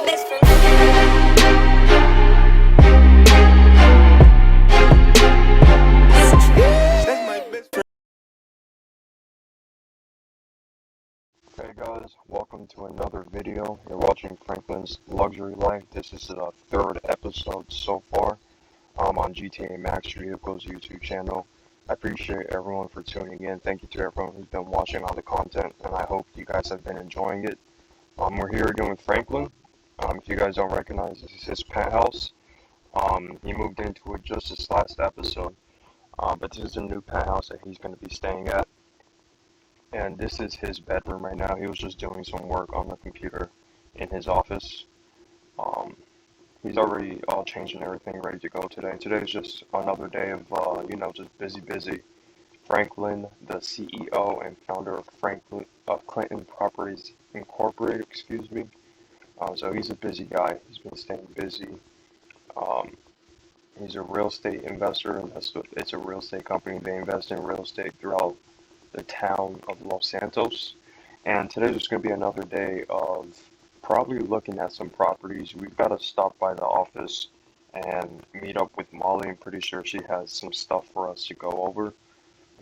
best friend. Hey guys, welcome to another video. You're watching Franklin's Luxury Life. This is the third episode so far on GTA Max Vehicles YouTube channel. I appreciate everyone for tuning in. Thank you to everyone who's been watching all the content, and I hope you guys have been enjoying it. We're here again with Franklin. If you guys don't recognize, this is his penthouse. He moved into it just this last episode, but this is a new penthouse that he's going to be staying at. And this is his bedroom right now. He was just doing some work on the computer in his office. He's already all changed and everything, ready to go today. Today's just another day of, just busy. Franklin, the CEO and founder of Clinton Properties Incorporated, excuse me. So he's a busy guy. He's been staying busy. He's a real estate investor, and it's a real estate company. They invest in real estate throughout the town of Los Santos. And today's just going to be another day of probably looking at some properties. We've got to stop by the office and meet up with Molly. I'm pretty sure she has some stuff for us to go over.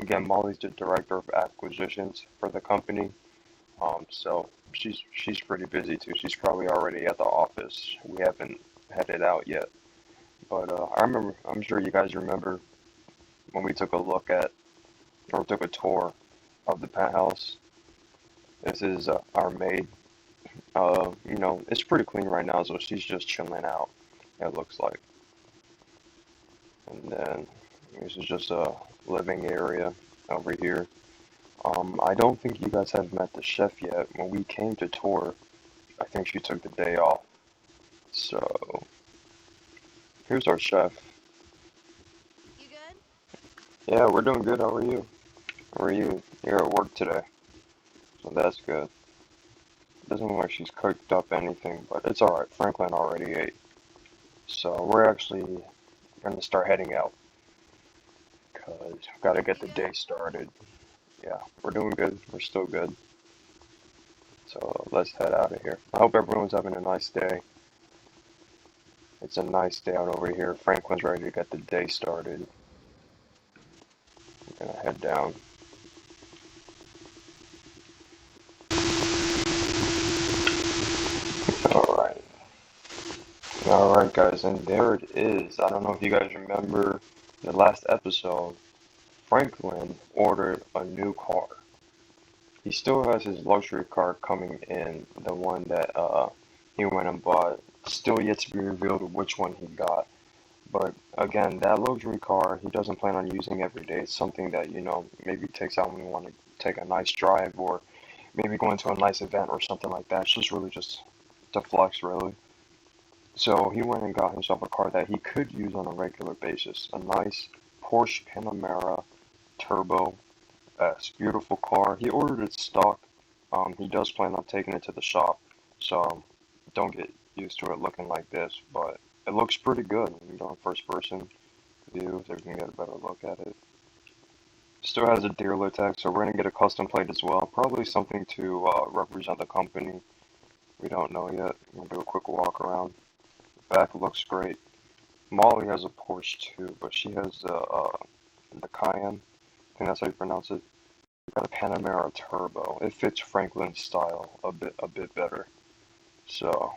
Again, Molly's the director of acquisitions for the company. So she's pretty busy too. She's probably already at the office. We haven't headed out yet. But I'm sure you guys remember when we took a tour of the penthouse. This is our maid. It's pretty clean right now, so she's just chilling out, it looks like. And then this is just a living area over here. I don't think you guys have met the chef yet. When we came to tour, I think she took the day off. So here's our chef. You good? Yeah, we're doing good. How are you? How are you? You're at work today, so that's good. Doesn't look like she's cooked up anything, but it's alright. Franklin already ate. So we're actually going to start heading out, because we've got to get the day started. Yeah, we're doing good. We're still good. So let's head out of here. I hope everyone's having a nice day. It's a nice day out over here. Franklin's ready to get the day started. We're going to head down. Alright. Alright guys, and there it is. I don't know if you guys remember the last episode, Franklin ordered a new car. He still has his luxury car coming in, the one that he went and bought. Still yet to be revealed which one he got. But again, that luxury car, he doesn't plan on using every day. It's something that, maybe takes out when you want to take a nice drive, or maybe going to a nice event or something like that. It's just really just to flex, really. So he went and got himself a car that he could use on a regular basis. A nice Porsche Panamera Turbo S. Beautiful car. He ordered it stock. He does plan on taking it to the shop. So don't get used to it looking like this, but it looks pretty good. When you go in first person view, so you can get a better look at it. Still has a dealer tag, so we're going to get a custom plate as well. Probably something to represent the company. We don't know yet. We'll do a quick walk around. Back looks great. Molly has a Porsche too, but she has the Cayenne. I think that's how you pronounce it. We've got a Panamera Turbo. It fits Franklin's style a bit better. So,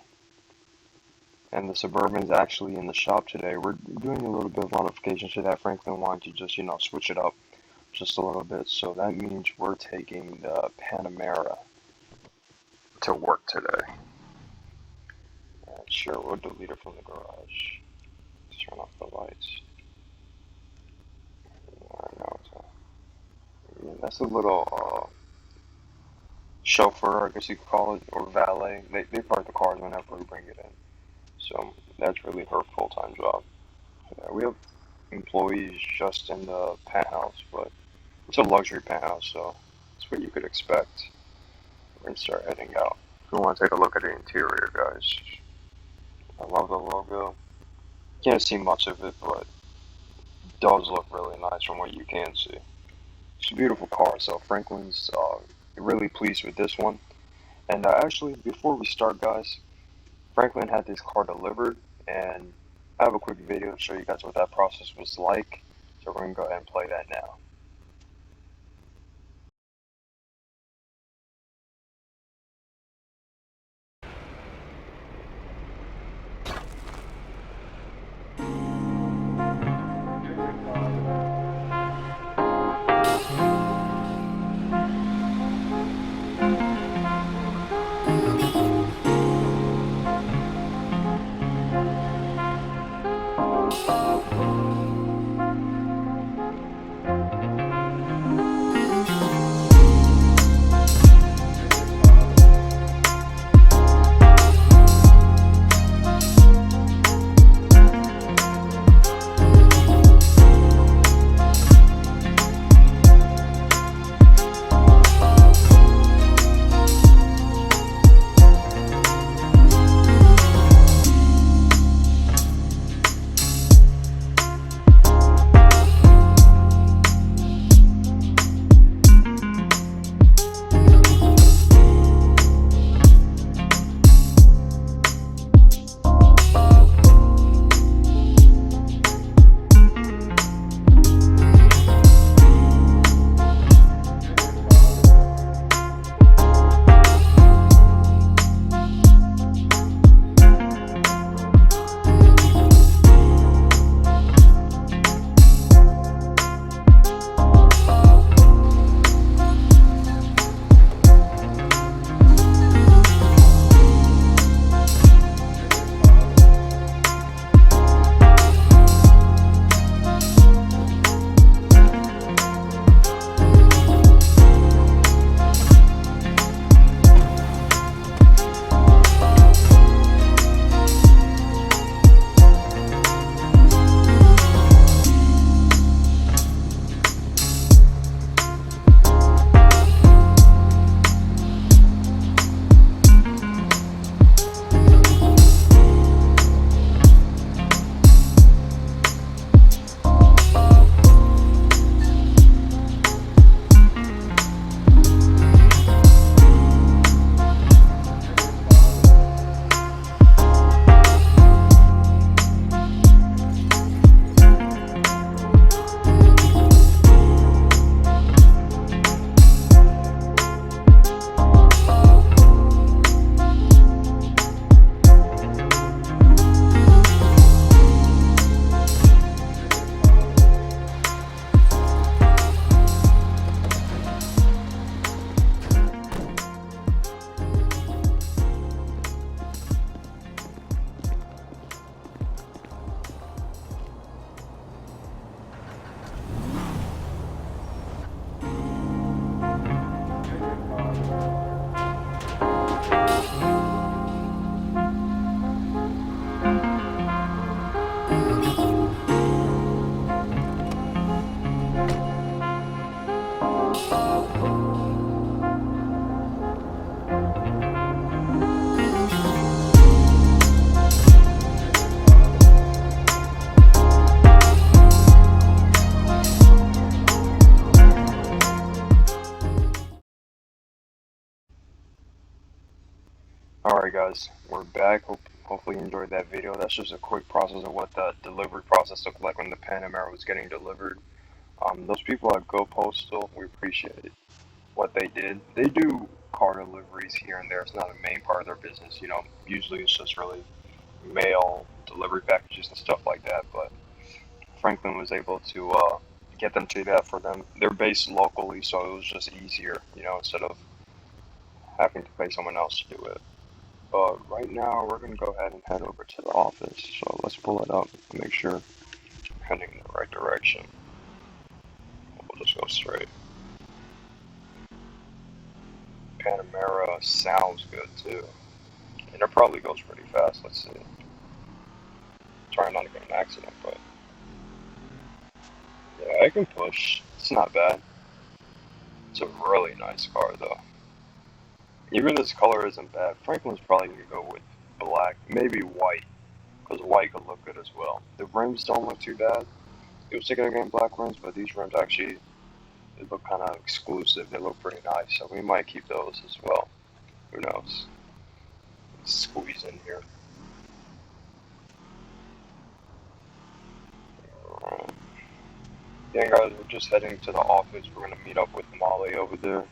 and the Suburban's actually in the shop today. We're doing a little bit of modifications to that. Franklin wanted to just, switch it up just a little bit. So that means we're taking the Panamera to work today. Sure, we'll delete it from the garage. Let's turn off the lights. That's a little chauffeur, I guess you could call it, or valet. They park the cars whenever we bring it in. So that's really her full-time job. We have employees just in the penthouse, but it's a luxury penthouse, so that's what you could expect. We're gonna start heading out. If you want to take a look at the interior, guys, I love the logo. Can't see much of it, but it does look really nice from what you can see. It's a beautiful car, so Franklin's really pleased with this one. And actually, before we start, guys, Franklin had this car delivered, and I have a quick video to show you guys what that process was like. So we're gonna go ahead and play that now. Alright guys, we're back. Hopefully you enjoyed that video. That's just a quick process of what the delivery process looked like when the Panamera was getting delivered. Those people at Go Postal, we appreciate what they did. They do car deliveries here and there. It's not a main part of their business, you know. Usually it's just really mail, delivery packages and stuff like that. But Franklin was able to get them to do that for them. They're based locally, so it was just easier, you know, instead of having to pay someone else to do it. But right now, we're going to go ahead and head over to the office. So let's pull it up and make sure we're heading in the right direction. We'll just go straight. Panamera sounds good too. And it probably goes pretty fast. Let's see. Trying not to get an accident, but yeah, I can push. It's not bad. It's a really nice car though. Even this color isn't bad. Franklin's probably going to go with black, maybe white, because white could look good as well. The rims don't look too bad. It was thinking of getting black rims, but these rims actually they look kind of exclusive. They look pretty nice, so we might keep those as well. Who knows? Let's squeeze in here. Yeah, guys, we're just heading to the office. We're gonna meet up with Molly over there.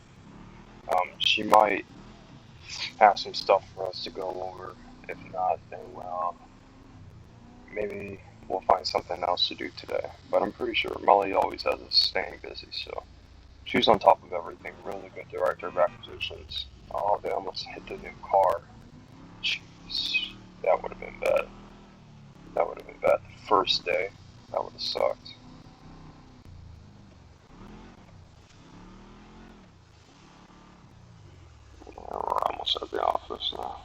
She might have some stuff for us to go over. If not, then maybe we'll find something else to do today. But I'm pretty sure Molly always has us staying busy, so she's on top of everything. Really good director of acquisitions. Oh, they almost hit the new car. Jeez, that would have been bad. That would have been bad. The first day, that would have sucked. Yeah, we're almost at the office now.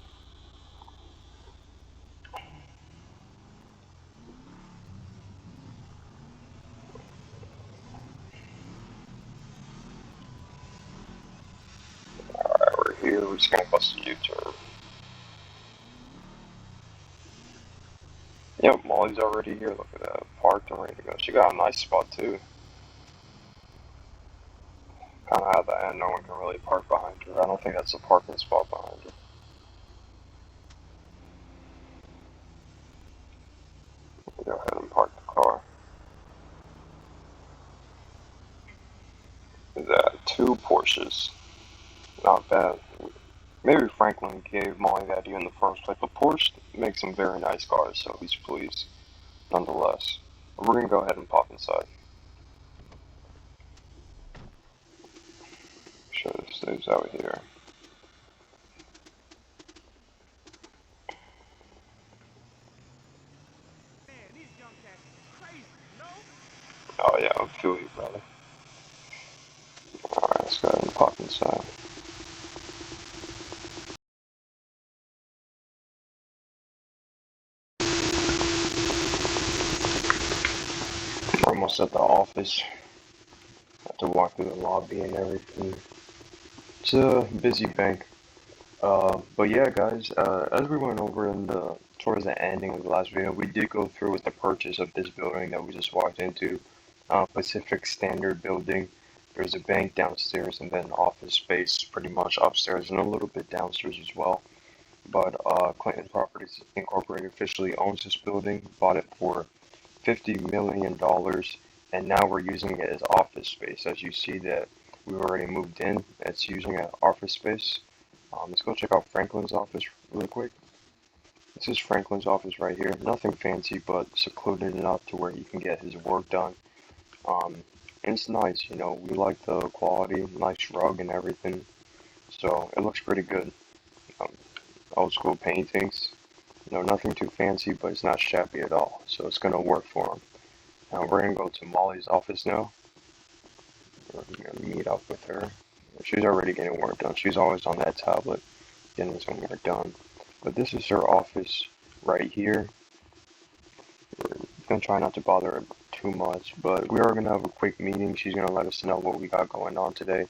Alright, we're here. We're just gonna bust a U-turn. Yep, Molly's already here. Look at that. Parked and ready to go. She got a nice spot too. Kind of at the end. No one can really park behind her. I don't think that's a parking spot behind her. Go ahead and park the car. Is that two Porsches? Not bad. Maybe Franklin gave Molly the idea in the first place, but Porsche makes some very nice cars, so he's pleased nonetheless. We're gonna go ahead and pop inside. Show the staves out here. Oh yeah, I feel you, brother. Alright, let's go ahead and pop inside. We're almost at the office. Have to walk through the lobby and everything. It's a busy bank. But yeah, guys, as we went over towards the ending of the last video, we did go through with the purchase of this building that we just walked into, Pacific Standard Building. There's a bank downstairs and then office space pretty much upstairs and a little bit downstairs as well. But Clinton Properties Incorporated officially owns this building, bought it for $50 million, and now we're using it as office space. As you see that we've already moved in, it's using an office space. Let's go check out Franklin's office really quick. This is Franklin's office right here. Nothing fancy, but secluded enough to where he can get his work done. Um, and it's nice, you know, we like the quality, nice rug and everything. So it looks pretty good. Um, Old school paintings. You know, nothing too fancy, but it's not shabby at all. So it's gonna work for him. Now we're gonna go to Molly's office now. We're gonna meet up with her. She's already getting work done. She's always on that tablet getting some work done. But this is her office right here. We're gonna try not to bother her too much, but we are gonna have a quick meeting. She's gonna let us know what we got going on today,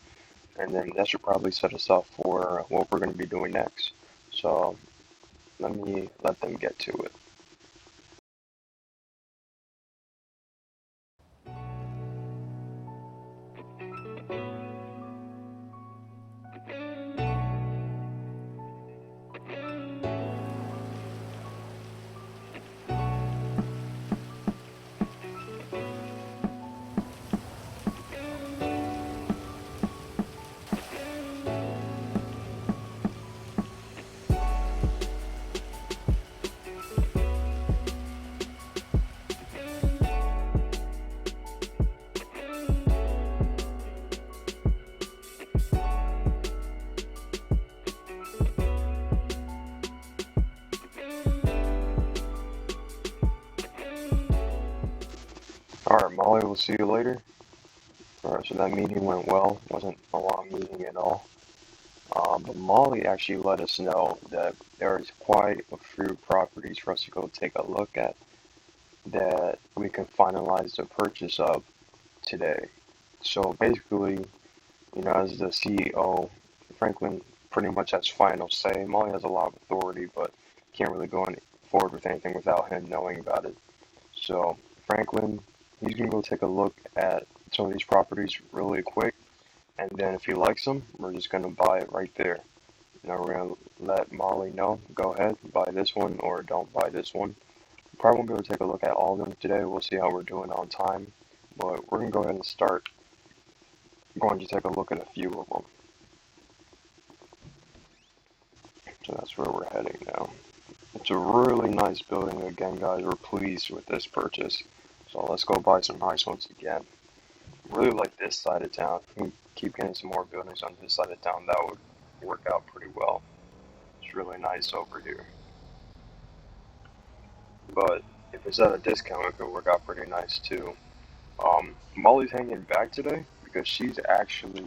and then that should probably set us up for what we're gonna be doing next. So let me let them get to it. Alright, Molly, we'll see you later. Alright, so that meeting went well. Wasn't a long meeting at all. But Molly actually let us know that there's quite a few properties for us to go take a look at that we can finalize the purchase of today. So basically, you know, as the CEO, Franklin pretty much has final say. Molly has a lot of authority, but can't really go forward with anything without him knowing about it. So Franklin, he's gonna go take a look at some of these properties really quick, and then if he likes them, we're just gonna buy it right there. Now we're gonna let Molly know, go ahead, buy this one or don't buy this one. Probably gonna take a look at all of them today. We'll see how we're doing on time. but we're gonna go ahead and start. I'm going to take a look at a few of them. So that's where we're heading now. It's a really nice building again, guys. We're pleased with this purchase. So let's go buy some nice ones again. Really like this side of town. If we can keep getting some more buildings on this side of town, that would work out pretty well. It's really nice over here. But if it's at a discount, it could work out pretty nice too. Molly's hanging back today because she's actually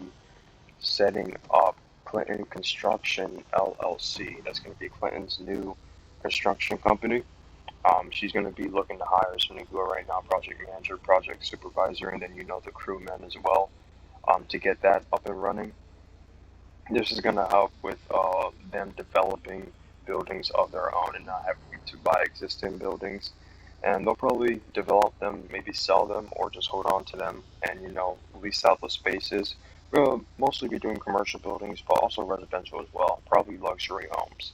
setting up Clinton Construction LLC. That's going to be Clinton's new construction company. She's going to be looking to hire some new people right now, project manager, project supervisor, and then the crewmen as well, to get that up and running. This is going to help with them developing buildings of their own and not having to buy existing buildings. And they'll probably develop them, maybe sell them, or just hold on to them and lease out the spaces. We'll mostly be doing commercial buildings, but also residential as well, probably luxury homes.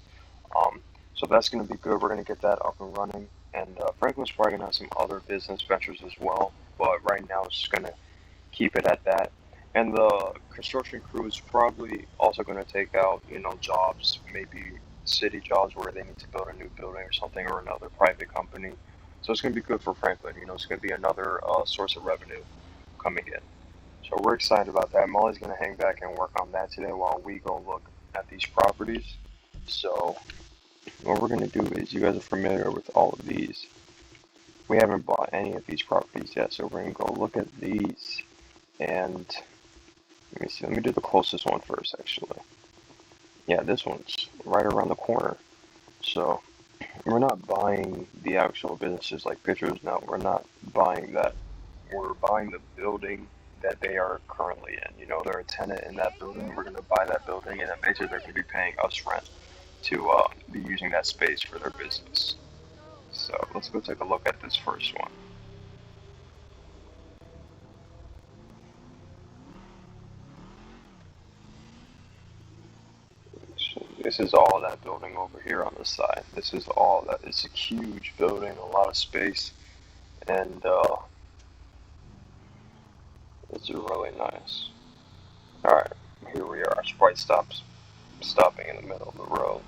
Um, so that's going to be good. We're going to get that up and running. And Franklin's probably going to have some other business ventures as well, but right now it's just going to keep it at that. And the construction crew is probably also going to take out, jobs, maybe city jobs where they need to build a new building or something, or another private company. So it's going to be good for Franklin. It's going to be another source of revenue coming in. So we're excited about that. Molly's going to hang back and work on that today while we go look at these properties. So what we're going to do is, you guys are familiar with all of these. We haven't bought any of these properties yet, so we're going to go look at these. And let me see. Let me do the closest one first, actually. Yeah, this one's right around the corner. So we're not buying the actual businesses like pictures. No, we're not buying that. We're buying the building that they are currently in. They're a tenant in that building. We're going to buy that building, and then basically they're going to be paying us rent to be using that space for their business. So let's go take a look at this first one. So this is all that building over here on the side. This is all that. It's a huge building, a lot of space, and it's really nice. All right, here we are. Sprite stops stopping in the middle of the road.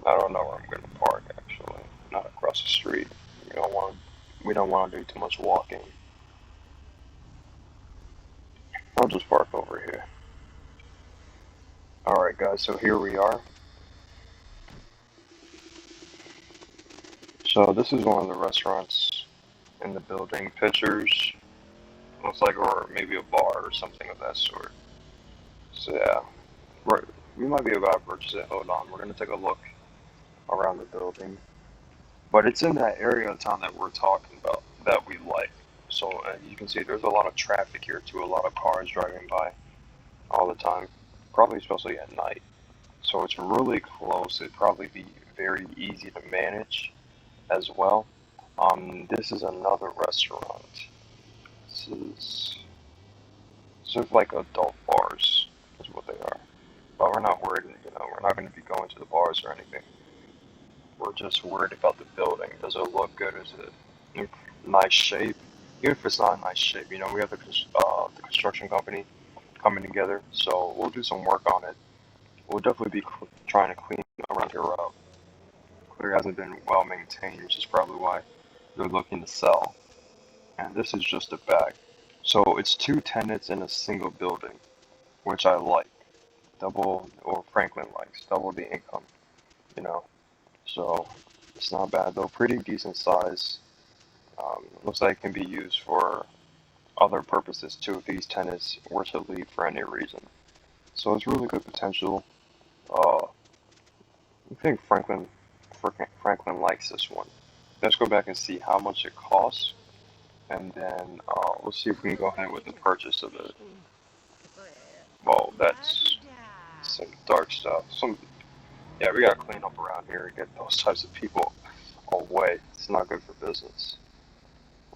I don't know where I'm gonna park actually. Not across the street. We don't want to do too much walking. I'll just park over here. All right, guys. So here we are. So this is one of the restaurants in the building. Pictures. Looks like, or maybe a bar or something of that sort. So yeah, we might be about to purchase it. Hold on, we're gonna take a look around the building. But it's in that area of town that we're talking about that we like. So you can see there's a lot of traffic here too. A lot of cars driving by all the time. Probably especially at night. So it's really close. It'd probably be very easy to manage as well. This is another restaurant. This is sort of like adult bars, is what they are. But we're not worried, we're not going to be going to the bars or anything. We're just worried about the building. Does it look good? Is it in nice shape? Even if it's not in nice shape, we have the construction company coming together, so we'll do some work on it. We'll definitely be trying to clean around here up. Clear hasn't been well maintained, which is probably why they're looking to sell. And this is just a back. So it's two tenants in a single building, which I like. Double, or Franklin likes, double the income, you know. So it's not bad though. Pretty decent size. Looks like it can be used for other purposes too if these tenants were to leave for any reason. So it's really good potential. Uh, I think Franklin likes this one. Let's go back and see how much it costs, and then we'll see if we can go ahead with the purchase of it. Well, that's some dark stuff. Yeah, we gotta clean up around here and get those types of people away. It's not good for business.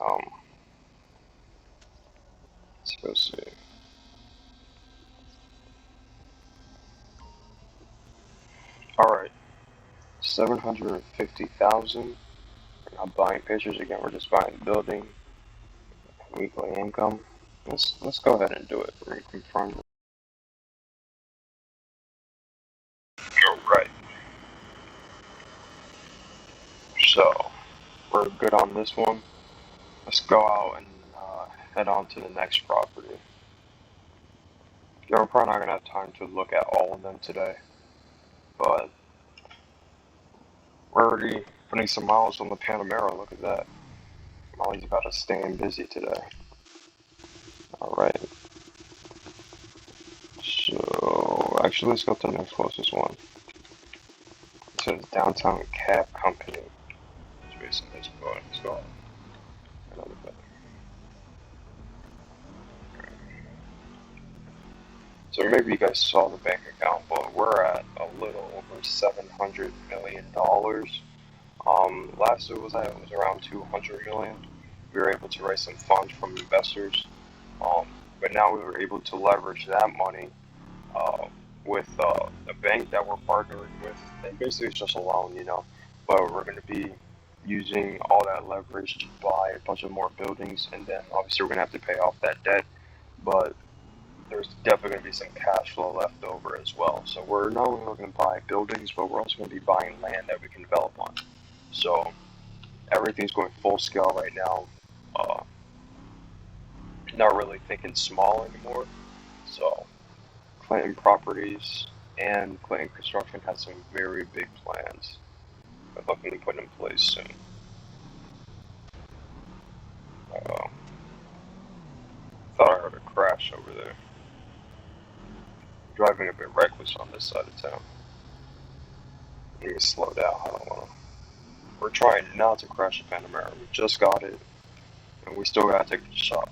Um, let's go see. All right, 750,000. not buying pictures again. We're just buying the building, weekly income. Let's go ahead and do it. We're gonna confirm. All right. So we're good on this one. Let's go out and head on to the next property. Yeah, we're probably not gonna have time to look at all of them today, but we're already putting some miles on the Panamera. Look at that. Molly's about to stay busy today. All right. So actually, let's go to the next closest one. It says Downtown Cab Company. It's based on this building. Let's go. Another building. So maybe you guys saw the bank account, but we're at a little over $700 million. Last it was around 200 million. We were able to raise some funds from investors, um, but now we were able to leverage that money uh, with the bank that we're partnering with. And basically, it's just a loan, But we're going to be using all that leverage to buy a bunch of more buildings, and then obviously we're going to have to pay off that debt. But there's definitely going to be some cash flow left over as well. So we're not only going to buy buildings, but we're also going to be buying land that we can develop on. So everything's going full scale right now. Uh, Not really thinking small anymore. So Clinton Properties and Clinton Construction has some very big plans that looking to put in place soon. Uh, Thought I heard a crash over there. Driving a bit reckless on this side of town. Let me slow down. I don't want to. We're trying not to crash the Panamera. We just got it, and we still gotta take the shot.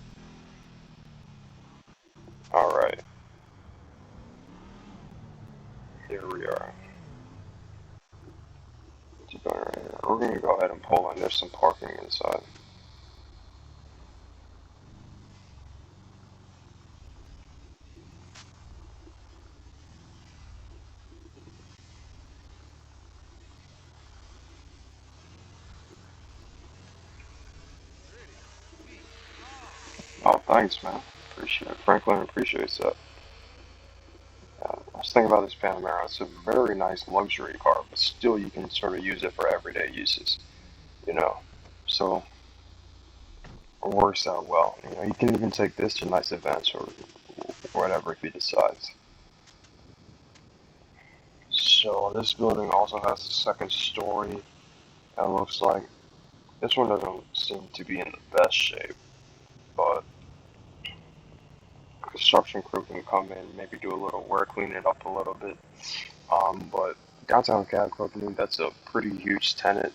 All right, here we are. We're gonna go ahead and pull in. There's some parking inside. Oh, thanks, man. Appreciate it. Franklin appreciates that. I was thinking about this Panamera. It's a very nice luxury car, but still you can sort of use it for everyday uses, you know. So it works out well. You can even take this to nice events or whatever if you decide. So this building also has a second story. It looks like this one doesn't seem to be in the best shape, but construction crew can come in, maybe do a little work, clean it up a little bit. But downtown cab company, that's a pretty huge tenant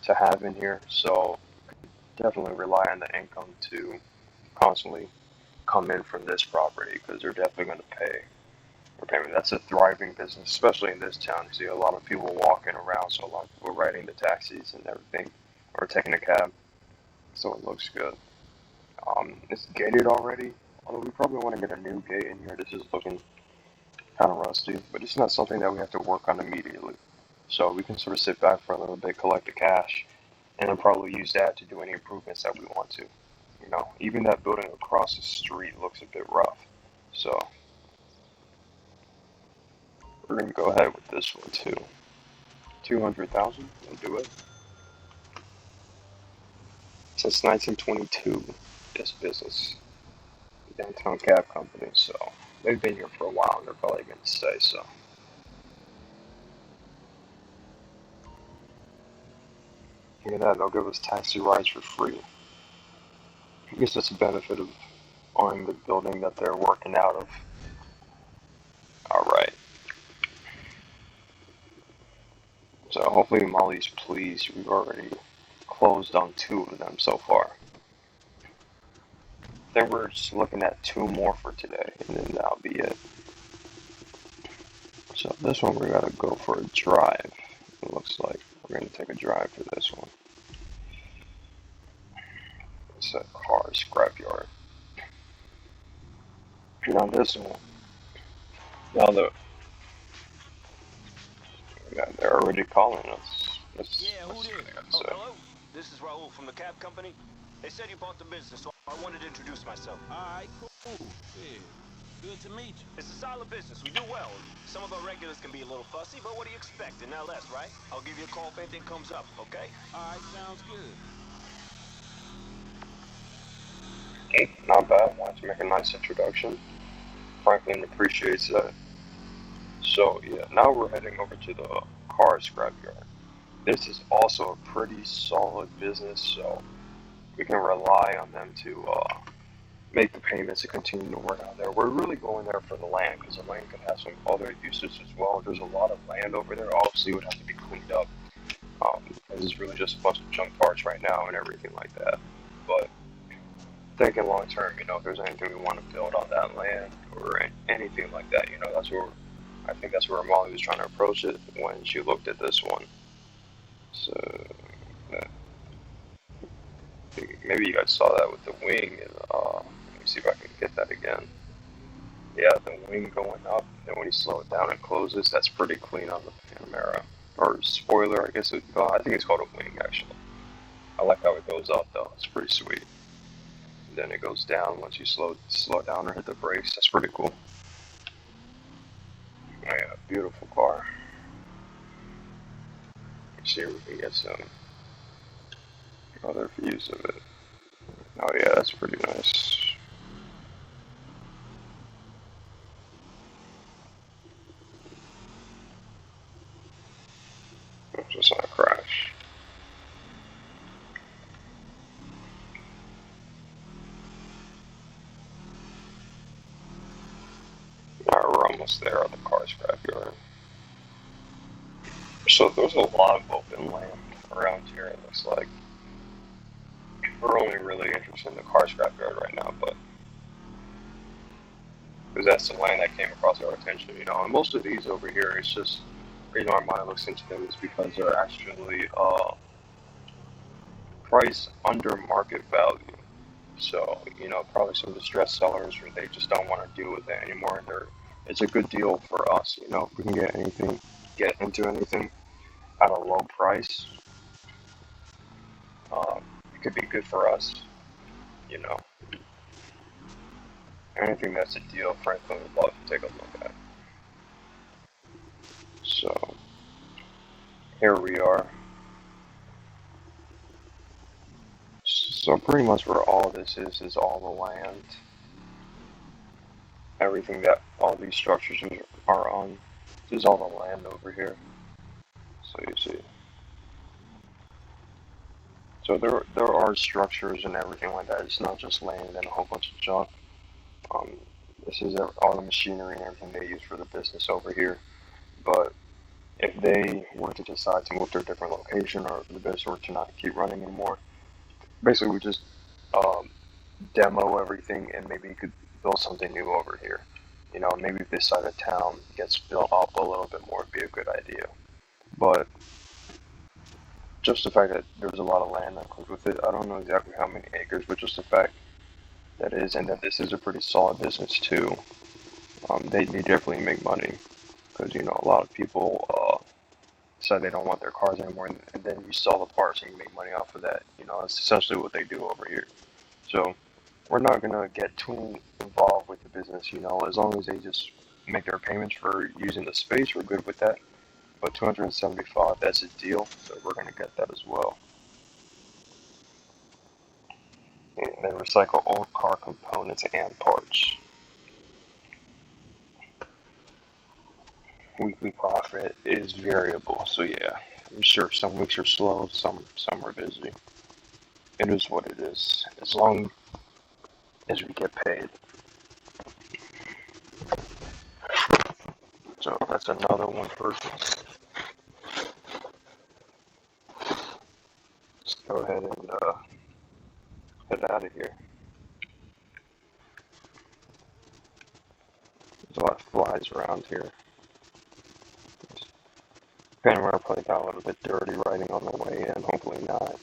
to have in here. So definitely rely on the income to constantly come in from this property because they're definitely going to pay. That's a thriving business, especially in this town. You see a lot of people walking around, so a lot of people riding the taxis and everything, or taking a cab. So it looks good. It's gated already, although we probably want to get a new gate in here. This is looking kind of rusty, but it's not something that we have to work on immediately. So we can sort of sit back for a little bit, collect the cash, and then probably use that to do any improvements that we want to. Even that building across the street looks a bit rough. So we're gonna go ahead with this one too. 200,000, we'll do it. Since 1922, this business, downtown cab company. So they've been here for a while, and they're probably gonna stay. So hear that? They'll give us taxi rides for free. I guess that's a benefit of owning the building that they're working out of. All right. So hopefully Molly's pleased. We've already closed on two of them so far. Then we're just looking at two more for today, and then that'll be it. So this one we gotta go for a drive. It looks like we're gonna take a drive for this one. It's a car scrapyard. Now this one, now they're already calling us. Let's see what they got to say. Hello? This is Raul from the cab company. They said you bought the business, so I wanted to introduce myself. Alright, cool. Yeah. Good to meet you. It's a solid business. We do well. Some of our regulars can be a little fussy, but what do you expect? In LS, right? I'll give you a call if anything comes up, okay? Alright, sounds good. Not bad. Wanted to make a nice introduction. Franklin appreciates that. So yeah, now we're heading over to the car scrapyard. This is also a pretty solid business, so we can rely on them to make the payments and continue to work out there. We're really going there for the land because the land could have some other uses as well. There's a lot of land over there. Obviously, it would have to be cleaned up. This is really just a bunch of junk parts right now and everything like that. But thinking long term, if there's anything we want to build on that land or anything like that, that's where I think that's where Molly was trying to approach it when she looked at this one. So maybe you guys saw that with the wing, and let me see if I can get that again. Yeah, the wing going up, and when you slow it down and closes, that's pretty clean on the Panamera. Or spoiler, I guess I think it's called a wing actually. I like how it goes up though, it's pretty sweet. And then it goes down once you slow down or hit the brakes, that's pretty cool. Yeah, beautiful car. Let's see if we can get some other views of it. Oh yeah, that's pretty nice. Just not crash. Alright, we're almost there at the car scrapyard. So there's a lot of open land around here, it looks like. We're only really interested in the car scrapyard right now, but because that's the land that came across our attention, And most of these over here, it's just the reason why Maya looks into them is because they're actually priced under market value. So, probably some distressed sellers or they just don't want to deal with it anymore. It's a good deal for us, if we can get into anything at a low price. It could be good for us, you know. Anything that's a deal, Franklin would love to take a look at. So, here we are. So pretty much where all this is all the land. Everything that all these structures are on. This is all the land over here. So you see. So there are structures and everything like that. It's not just land and a whole bunch of junk. Um, this is all the machinery and everything they use for the business over here. But if they were to decide to move to a different location or the business were to not keep running anymore, basically we just um, demo everything and maybe you could build something new over here. Maybe if this side of town gets built up a little bit more, it'd be a good idea. But just the fact that there's a lot of land that comes with it, I don't know exactly how many acres, but just the fact that is, and that this is a pretty solid business too. They definitely make money because a lot of people decide they don't want their cars anymore, and then you sell the parts and you make money off of that. That's essentially what they do over here. So we're not gonna get too involved with the business. As long as they just make their payments for using the space, we're good with that. But 275, that's a deal, so we're gonna get that as well. And they recycle old car components and parts. Weekly profit is variable, so yeah, I'm sure some weeks are slow, some are busy. It is what it is. As long as we get paid. So that's another one person. Let's go ahead and head out of here. There's a lot of flies around here. Panamera probably got a little bit dirty riding on the way in. Hopefully not.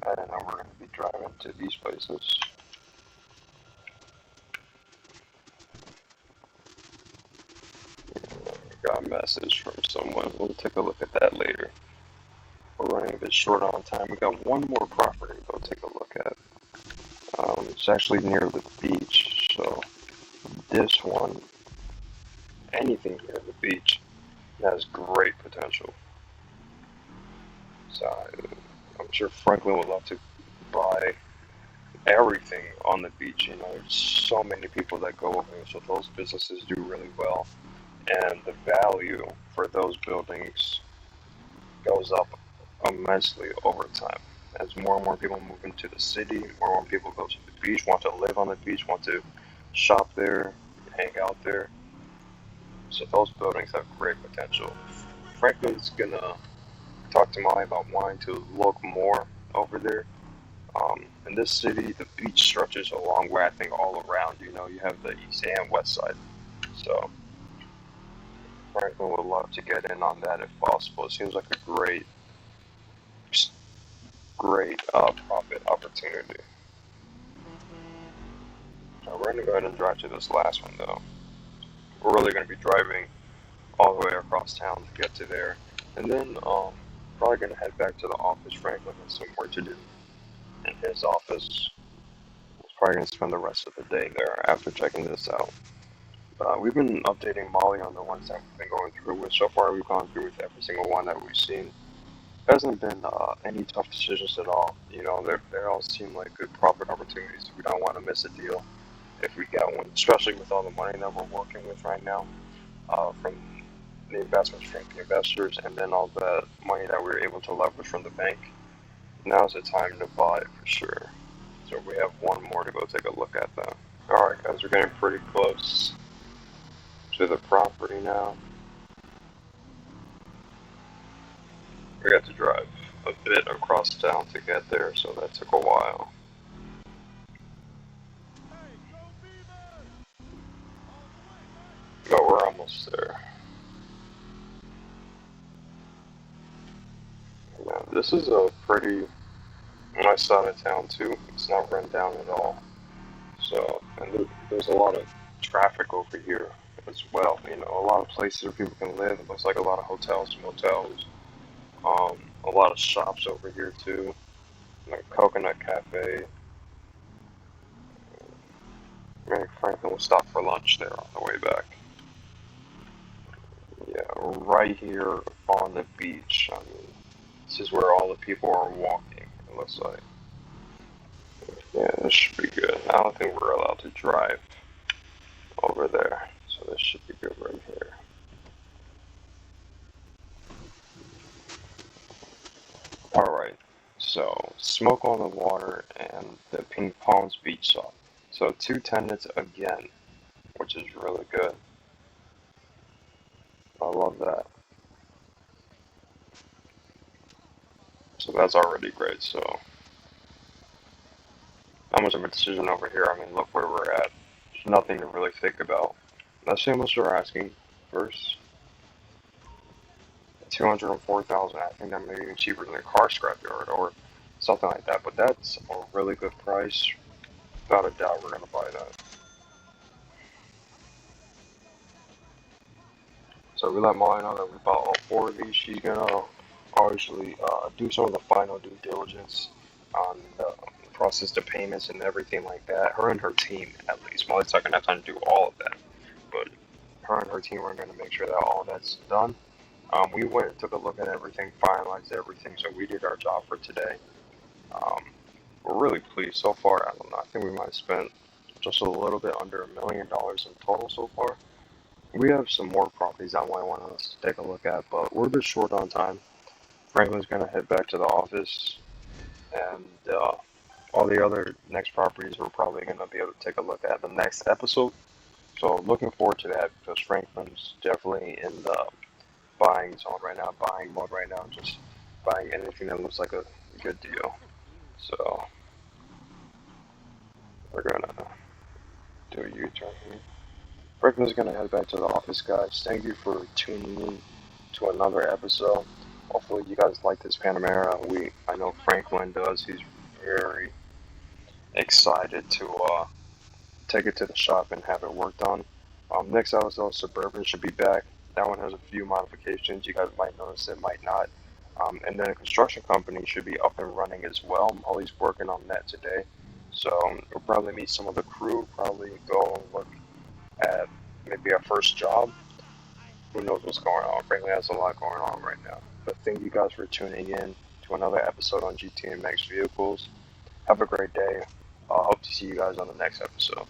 I don't know. We're going to be driving to these places. Got a message from someone. We'll take a look at that later. we're running a bit short on time. We got one more property to go take a look at. It's actually near the beach, so this one, anything near the beach, has great potential. So I'm sure Franklin would love to buy everything on the beach. You know, there's so many people that go over there, so those businesses do really well, and the value for those buildings goes up immensely over time. As more and more people move into the city, more and more people go to the beach, want to live on the beach, want to shop there, hang out there. So those buildings have great potential. Franklin's gonna talk to Molly about wanting to look more over there. In this city, the beach stretches a long way, I think, all around. You know, you have the east and west side. So Franklin would love to get in on that if possible. It seems like a great profit opportunity. So we're gonna go ahead and drive to this last one though. We're really gonna be driving all the way across town to get to there, and then probably gonna head back to the office. Franklin has some work to do in his office. He's probably gonna spend the rest of the day there after checking this out. We've been updating Molly on the ones that we've been going through with. So far, we've gone through with every single one that we've seen. There hasn't been any tough decisions at all. You know, they all seem like good profit opportunities. We don't want to miss a deal if we get one, especially with all the money that we're working with right now, from the investments from the investors, and then all the money that we're able to leverage from the bank. Now's the time to buy for sure. So we have one more to go take a look at though. Alright guys, we're getting pretty close to the property now. We got to drive a bit across town to get there, so that took a while. But we're almost there. Yeah, this is a pretty nice side of town too. It's not run down at all. So, and there's a lot of traffic over here as well. You know, a lot of places where people can live. It looks like a lot of hotels, motels, a lot of shops over here too. Like Coconut Cafe. Maybe Franklin will stop for lunch there on the way back. Yeah, right here on the beach. I mean, this is where all the people are walking, it looks like. Yeah, this should be good. I don't think we're allowed to drive over there, so this should be good right here. Alright, so Smoke on the Water and the Ping Pong's Beach Shop. So 2 tenants again, which is really good. I love that. So that's already great. So not much of a decision over here. I mean, look where we're at. There's nothing to really think about. Let's see how much they're asking first. 204,000. I think that may be cheaper than a car scrapyard or something like that. But that's a really good price. Without a doubt, we're gonna buy that. So we let Molly know that we bought all 4 of these. She's gonna obviously do some of the final due diligence on the process the payments and everything like that. Her and her team, at least. Molly's not gonna have time to do all of that, but her and her team are gonna make sure that all that's done. We went and took a look at everything, finalized everything, so we did our job for today. Um, we're really pleased so far. I don't know. I think we might have spent just a little bit under $1 million in total so far. We have some more properties that I want us to take a look at, but we're a bit short on time. Franklin's gonna head back to the office, and all the other next properties we're probably gonna be able to take a look at the next episode. So looking forward to that because Franklin's definitely in the buying zone right now, buying mode right now, just buying anything that looks like a good deal. So we're gonna do a U-turn here. Franklin's gonna head back to the office, guys. Thank you for tuning in to another episode. Hopefully you guys like this Panamera. I know Franklin does. He's very excited to take it to the shop and have it worked on. Next episode, Suburban should be back. That one has a few modifications. You guys might notice it, might not. And then a construction company should be up and running as well. Molly's working on that today. So we'll probably meet some of the crew, probably go and look at maybe our first job. Who knows what's going on? Frankly, there's a lot going on right now. But thank you guys for tuning in to another episode on GT and Max Vehicles. Have a great day. Hope to see you guys on the next episode.